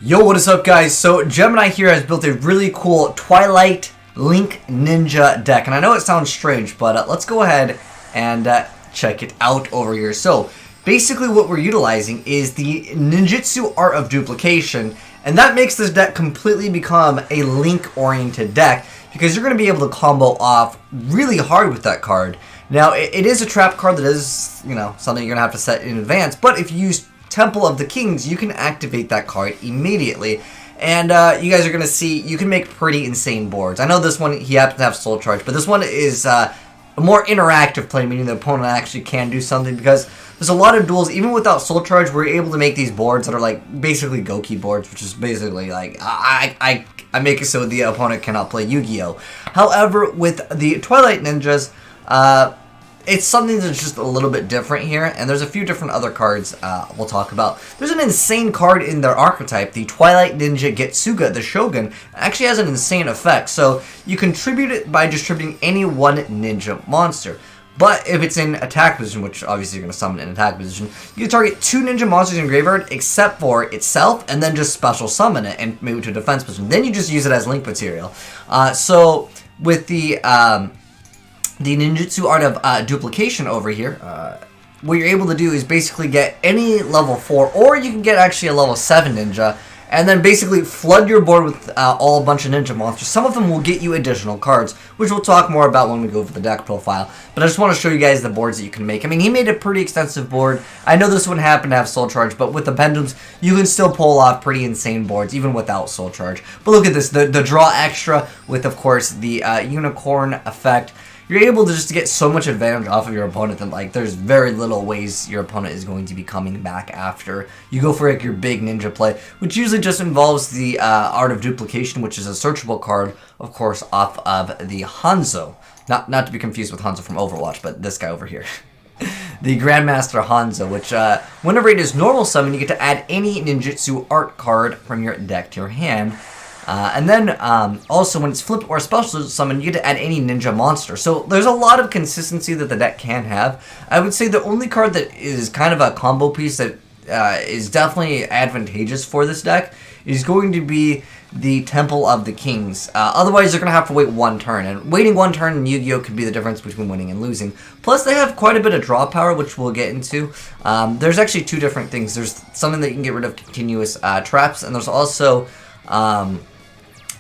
Yo, what is up, guys? So Gemini here has built a really cool Twilight Link Ninja deck, and I know it sounds strange, but let's go ahead and check it out over here. So basically what we're utilizing is the ninjutsu art of duplication, and that makes this deck completely become a Link oriented deck because you're going to be able to combo off really hard with that card. Now it is a trap card that is, you know, something you're going to have to set in advance, but if you use Temple of the Kings, you can activate that card immediately, and you guys are going to see you can make pretty insane boards. I know this one, he happens to have Soul Charge, but this one is a more interactive play, meaning the opponent actually can do something, because there's a lot of duels, even without Soul Charge, we're able to make these boards that are like basically Goki boards, which is basically like, I make it so the opponent cannot play Yu-Gi-Oh! However, with the Twilight Ninjas, it's something that's just a little bit different here, and there's a few different other cards we'll talk about. There's an insane card in their archetype, the Twilight Ninja Getsuga, the Shogun. It actually has an insane effect, so you contribute it by distributing any one ninja monster. But if it's in attack position, which obviously you're going to summon in attack position, you can target 2 ninja monsters in graveyard except for itself, and then just special summon it and move it to defense position. Then you just use it as link material. So with the ninjutsu art of duplication over here, what you're able to do is basically get any level 4, or you can get actually a level 7 ninja, and then basically flood your board with a bunch of ninja monsters. Some of them will get you additional cards, which we'll talk more about when we go over the deck profile. But I just want to show you guys the boards that you can make. I mean, he made a pretty extensive board. I know this one happened to have Soul Charge, but with the pendulums, you can still pull off pretty insane boards, even without Soul Charge. But look at this, the draw extra with, of course, the unicorn effect. You're able to just get so much advantage off of your opponent that, like, there's very little ways your opponent is going to be coming back after. You go for, like, your big ninja play, which usually just involves the Art of Duplication, which is a searchable card, of course, off of the Hanzo. Not to be confused with Hanzo from Overwatch, but this guy over here. The Grandmaster Hanzo, which, whenever it is normal summon, you get to add any ninjutsu art card from your deck to your hand. And then, also, when it's flipped or special summon, you get to add any ninja monster. So, there's a lot of consistency that the deck can have. I would say the only card that is kind of a combo piece that is definitely advantageous for this deck is going to be the Temple of the Kings. Otherwise, you're going to have to wait one turn. And waiting one turn in Yu-Gi-Oh! Could be the difference between winning and losing. Plus, they have quite a bit of draw power, which we'll get into. There's actually 2 different things. There's something that you can get rid of continuous traps, and there's also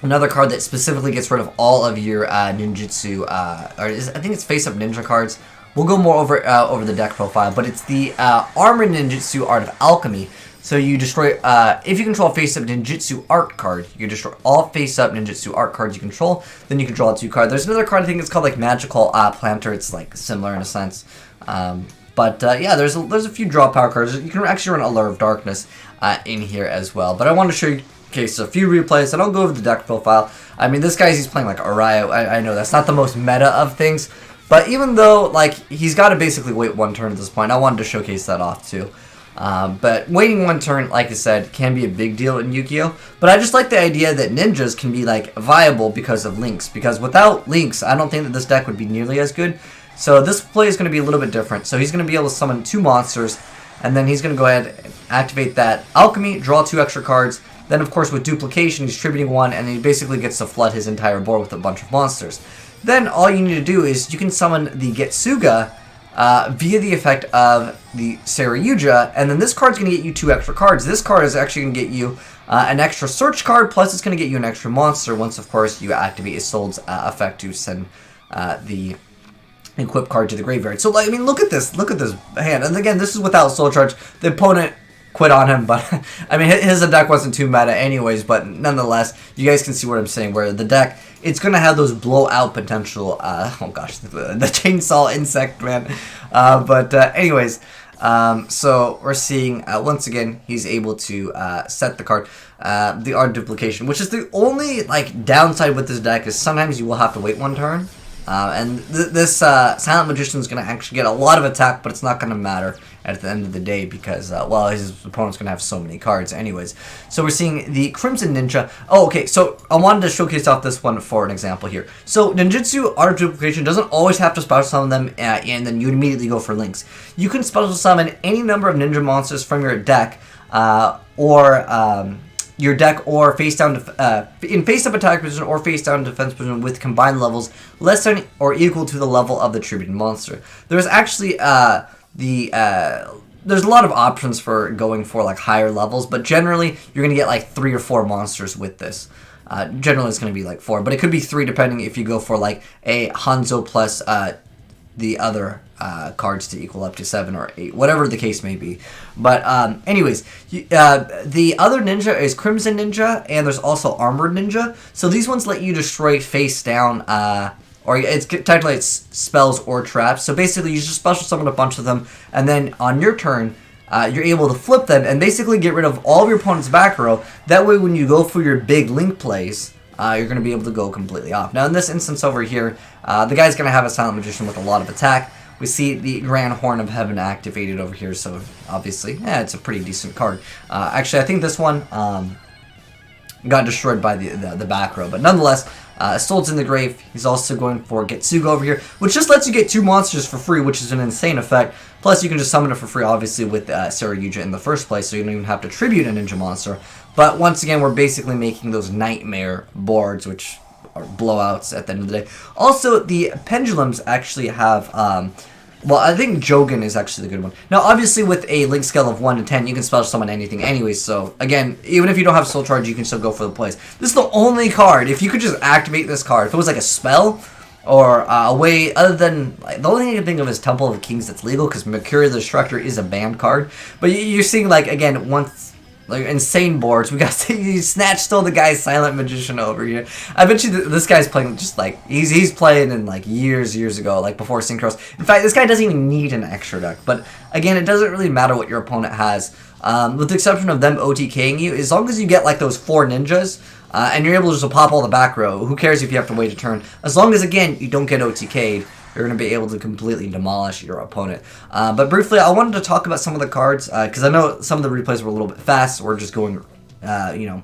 another card that specifically gets rid of all of your ninjutsu, I think it's face-up ninja cards. We'll go more over the deck profile, but it's the Armor Ninjutsu Art of Alchemy. So you destroy, if you control a face-up ninjutsu art card, you can destroy all face-up ninjutsu art cards you control, then you can draw 2 cards. There's another card, I think it's called like Magical Planter, it's like similar in a sense. Yeah, there's a few draw power cards. You can actually run Allure of Darkness in here as well. But I wanted to show you, okay, so a few replays, and I'll go over the deck profile. I mean, this guy's, he's playing like Araya. I know that's not the most meta of things, but even though, like, he's got to basically wait one turn at this point, I wanted to showcase that off too. But waiting one turn, like I said, can be a big deal in Yu-Gi-Oh! But I just like the idea that ninjas can be, like, viable because of links. Because without links, I don't think that this deck would be nearly as good. So this play is going to be a little bit different. So he's going to be able to summon 2 monsters, and then he's going to go ahead and activate that Alchemy, draw 2 extra cards. Then, of course, with duplication, he's distributing 1, and he basically gets to flood his entire board with a bunch of monsters. Then, all you need to do is you can summon the Getsuga via the effect of the Saryuja, and then this card's going to get you 2 extra cards. This card is actually going to get you an extra search card, plus it's going to get you an extra monster once, of course, you activate Isolde's effect to send the equip card to the graveyard. So, I mean, look at this hand. And again, this is without Soul Charge. The opponent quit on him, but I mean, his deck wasn't too meta anyways, but nonetheless, you guys can see what I'm saying, where the deck, it's going to have those blowout potential, oh gosh, the chainsaw insect, man. Anyways, so we're seeing, once again, he's able to set the card, the Art Duplication, which is the only, like, downside with this deck is sometimes you will have to wait one turn. This Silent Magician is going to actually get a lot of attack, but it's not going to matter at the end of the day because, well, his opponent's going to have so many cards anyways. So we're seeing the Crimson Ninja. Oh, okay, so I wanted to showcase off this one for an example here. So Ninjutsu Art of Duplication doesn't always have to special summon them and then you immediately go for links. You can special summon any number of ninja monsters from your deck or your deck or face down in face up attack position or face down defense position with combined levels less than or equal to the level of the tributed monster. There's actually there's a lot of options for going for like higher levels, but generally you're gonna get like 3 or 4 monsters with this. Generally it's gonna be like 4, but it could be 3 depending if you go for like a Hanzo plus the other cards to equal up to 7 or 8, whatever the case may be. But anyways, the other ninja is Crimson Ninja, and there's also Armored Ninja. So these ones let you destroy face down, or technically it's spells or traps. So basically you just special summon a bunch of them, and then on your turn, you're able to flip them and basically get rid of all of your opponent's back row. That way when you go for your big link plays, you're going to be able to go completely off. Now in this instance over here, the guy's going to have a Silent Magician with a lot of attack. We see the Grand Horn of Heaven activated over here, so obviously, yeah, it's a pretty decent card. Actually, I think this one got destroyed by the back row, but nonetheless, Stoltz in the Grave. He's also going for Getsuga over here, which just lets you get 2 monsters for free, which is an insane effect. Plus, you can just summon it for free, obviously, with Saryuja in the first place, so you don't even have to tribute a ninja monster. But once again, we're basically making those nightmare boards, which are blowouts at the end of the day. Also, the pendulums actually have, well, I think Jogan is actually the good one. Now, obviously, with a link scale of 1 to 10, you can special summon anything anyways. So, again, even if you don't have Soul Charge, you can still go for the plays. This is the only card. If you could just activate this card, if it was like a spell or a way other than, like, the only thing I can think of is Temple of Kings that's legal, because Mercury the Destructor is a banned card. But you're seeing, like, again, once, like, insane boards. We got you Snatch stole the guy's Silent Magician over here. I bet you this guy's playing just like he's playing in like years ago, like before Synchros. In fact, this guy doesn't even need an extra deck. But again, it doesn't really matter what your opponent has, with the exception of them OTKing you. As long as you get like those 4 ninjas, and you're able to just pop all the back row. Who cares if you have to wait a turn? As long as again you don't get OTK'd. You're going to be able to completely demolish your opponent. But briefly, I wanted to talk about some of the cards, because I know some of the replays were a little bit fast. We're just going, and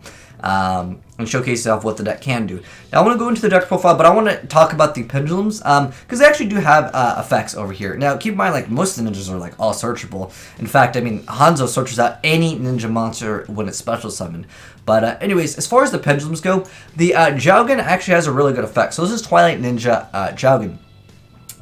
showcase off what the deck can do. Now, I want to go into the deck profile, but I want to talk about the pendulums, because they actually do have effects over here. Now, keep in mind, like, most of the ninjas are, like, all searchable. In fact, I mean, Hanzo searches out any ninja monster when it's special summoned. But anyways, as far as the pendulums go, the Jaugen actually has a really good effect. So this is Twilight Ninja Jaugen.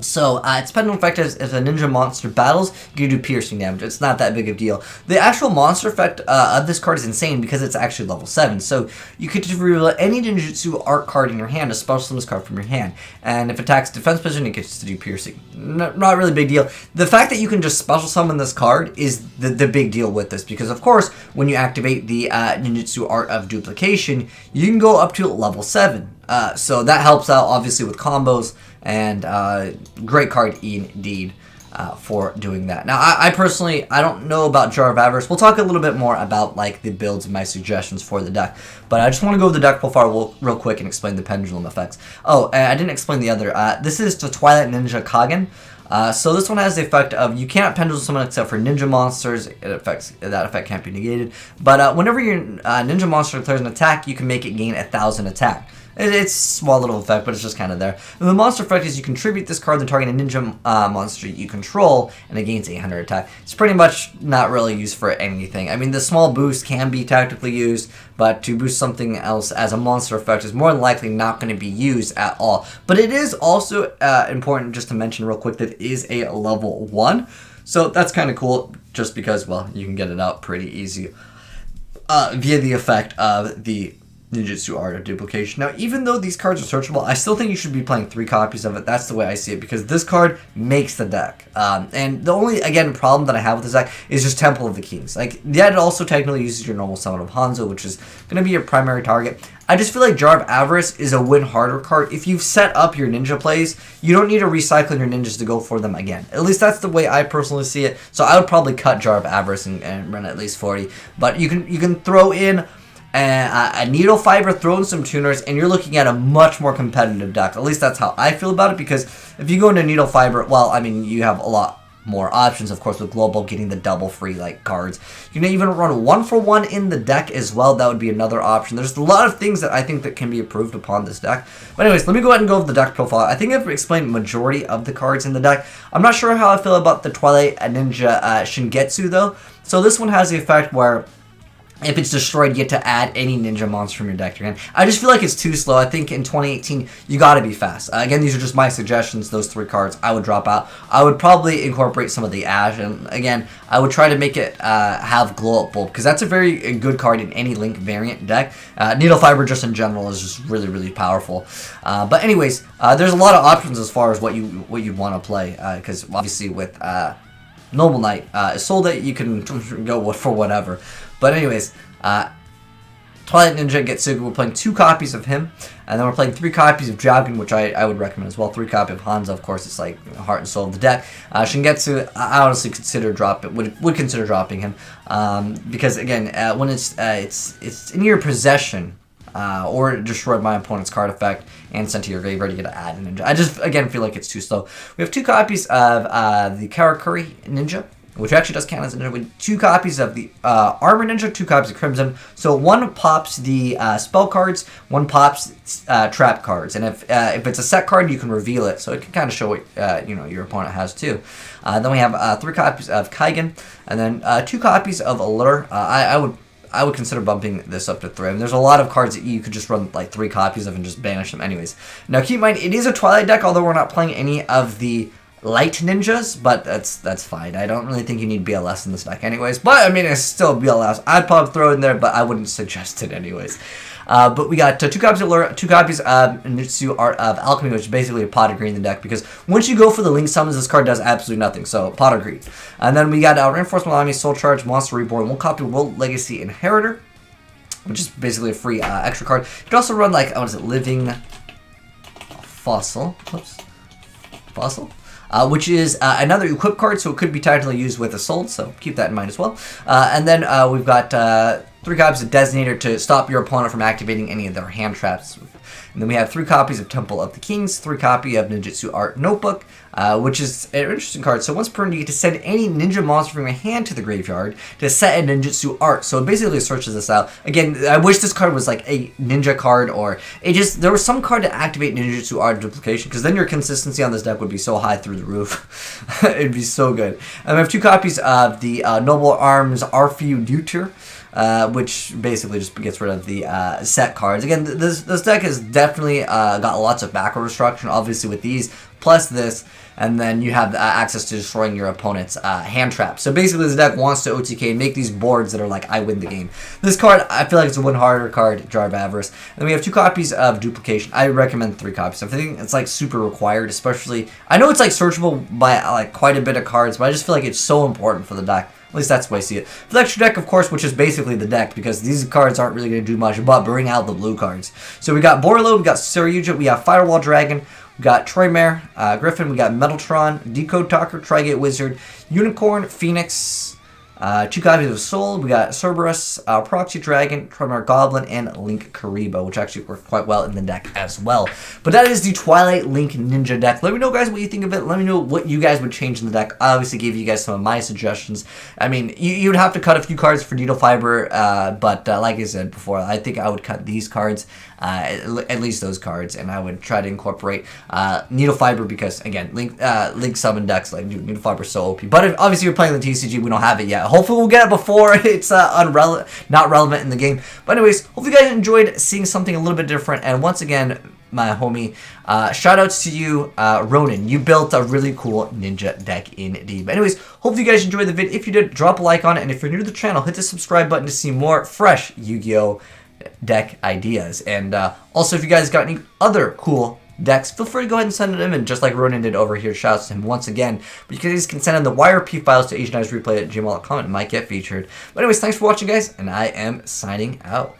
So, its Pendulum Effect is if a ninja monster battles, you do piercing damage. It's not that big of a deal. The actual monster effect of this card is insane because it's actually level 7. So, you could reveal any ninjutsu art card in your hand, a special summon this card from your hand. And if it attacks defense position, it gets to do piercing. Not really a big deal. The fact that you can just special summon this card is the big deal with this. Because, of course, when you activate the ninjutsu art of duplication, you can go up to level 7. So, that helps out, obviously, with combos. And great card indeed for doing that. Now, I personally, I don't know about Jar of Avarice. We'll talk a little bit more about like the builds and my suggestions for the deck. But I just want to go over the deck profile real quick and explain the pendulum effects. Oh, I didn't explain the other. This is the Twilight Ninja Kagen. So this one has the effect of you cannot pendulum summon except for ninja monsters. That effect can't be negated. But whenever your ninja monster declares an attack, you can make it gain 1,000 attack. It's a small little effect, but it's just kind of there. And the monster effect is you contribute this card, then target a ninja monster you control, and it gains 800 attack. It's pretty much not really used for anything. I mean, the small boost can be tactically used, but to boost something else as a monster effect is more than likely not going to be used at all. But it is also important just to mention real quick that it is a level 1. So that's kind of cool, just because, well, you can get it out pretty easy via the effect of the ninjutsu art of duplication. Now, even though these cards are searchable, I still think you should be playing 3 copies of it. That's the way I see it, because this card makes the deck. And the only, again, problem that I have with this deck is just Temple of the Kings. Like, yeah, it also technically uses your normal summon of Hanzo, which is going to be your primary target. I just feel like Jar of Avarice is a win harder card. If you've set up your ninja plays, you don't need to recycle your ninjas to go for them again. At least that's the way I personally see it. So I would probably cut Jar of Avarice and run at least 40. But you can throw in a needle fiber, throw in some tuners, and you're looking at a much more competitive deck. At least that's how I feel about it, because if you go into needle fiber, well, I mean, you have a lot more options, of course, with global getting the double free like cards. You can even run 1-for-1 in the deck as well. That would be another option. There's a lot of things that I think that can be improved upon this deck. But anyways, let me go ahead and go over the deck profile. I think I've explained majority of the cards in the deck. I'm not sure how I feel about the Twilight Ninja Shingetsu though. So this one has the effect where if it's destroyed, you get to add any ninja monster from your deck to your hand. I just feel like it's too slow. I think in 2018, you gotta be fast. Again, these are just my suggestions, those 3 cards I would drop out. I would probably incorporate some of the Ash, and again, I would try to make it have Glow Up Bulb, because that's a very good card in any Link variant deck. Needle Fiber just in general is just really, really powerful. But anyways, there's a lot of options as far as what you want to play, because obviously with Noble Knight, Soul that you can go for whatever. But anyways, Twilight Ninja Getsuga, we're playing 2 copies of him, and then we're playing 3 copies of Dragon, which I would recommend as well. 3 copies of Hanzo, of course, it's like heart and soul of the deck. Shingetsu, I honestly consider would consider dropping him, because again, when it's in your possession, or destroyed my opponent's card effect and sent to your graveyard, you get to add a ninja. I just again feel like it's too slow. We have 2 copies of the Karakuri Ninja, which actually does count as a ninja, with 2 copies of the Armor Ninja, 2 copies of Crimson. So 1 pops the spell cards, 1 pops trap cards, and if it's a set card, you can reveal it, so it can kind of show what your opponent has too. Then we have 3 copies of Kaigen, and then 2 copies of Allure. I would consider bumping this up to 3. I mean, there's a lot of cards that you could just run like 3 copies of and just banish them anyways. Now keep in mind, it is a Twilight deck, although we're not playing any of the light ninjas, but that's fine. I don't really think you need BLS in this deck anyways, but I mean, it's still BLS. I'd probably throw it in there, but I wouldn't suggest it anyways. But we got 2 copies of Lure, 2 copies of Ninjutsu Art of Alchemy, which is basically a Pot of Greed in the deck, because once you go for the Link Summons, this card does absolutely nothing, so Pot of Greed. And then we got Reinforcement Army, Soul Charge, Monster Reborn, 1 copy of World Legacy Inheritor, which is basically a free extra card. You can also run, like, what is it, Living Fossil, which is another equip card, so it could be technically used with Assault, so keep that in mind as well. And then we've got 3 copies of Designator to stop your opponent from activating any of their hand traps. And then we have 3 copies of Temple of the Kings, 3 copy of Ninjutsu Art Notebook, which is an interesting card. So once per turn, you get to send any ninja monster from your hand to the graveyard to set a Ninjutsu Art. So it basically searches this out. Again, I wish this card was like a ninja card, or there was some card to activate Ninjutsu Art duplication, because then your consistency on this deck would be so high through the roof. It'd be so good. And we have 2 copies of the Noble Arms Arfu Duter, which basically just gets rid of the set cards. Again, this deck has definitely got lots of backward destruction, obviously with these, plus this, and then you have access to destroying your opponent's hand traps. So basically this deck wants to OTK and make these boards that are like, I win the game. This card, I feel like it's a win harder card, Jar of Avarice. And then we have 2 copies of Duplication. I recommend 3 copies. I think it's like super required, especially, I know it's like searchable by like quite a bit of cards, but I just feel like it's so important for the deck. At least that's the way I see it. For the extra deck, of course, which is basically the deck, because these cards aren't really going to do much but bring out the blue cards. So we got Borlo, we got Saryuja, we have Firewall Dragon, we got Troymare, Griffin, we got Metaltron, Decode Talker, Trigate Wizard, Unicorn, Phoenix, 2 copies of Soul, we got Cerberus, Proxy Dragon, Troymare Goblin, and Link Karibo, which actually work quite well in the deck as well. But that is the Twilight Link Ninja deck. Let me know, guys, what you think of it. Let me know what you guys would change in the deck. I obviously gave you guys some of my suggestions. I mean, you'd have to cut a few cards for Needle Fiber, but like I said before, I think I would cut these cards, at least those cards, and I would try to incorporate Needle Fiber, because again, Link summon decks like Needle Fiber is so OP. But if obviously you're playing the TCG, we don't have it yet. Hopefully we'll get it before it's not relevant in the game. But anyways, hope you guys enjoyed seeing something a little bit different. And once again, my homie, shout outs to you, Ronan. You built a really cool ninja deck indeed. But anyways, hope you guys enjoyed the vid. If you did, drop a like on it. And if you're new to the channel, hit the subscribe button to see more fresh Yu-Gi-Oh! Deck ideas. And also, if you guys got any other cool decks, feel free to go ahead and send them in, just like Ronan did over here. Shouts to him once again. But you guys can send in the YRP files to AzneyesReplays@gmail.com and it might get featured. But anyways, thanks for watching, guys, and I am signing out.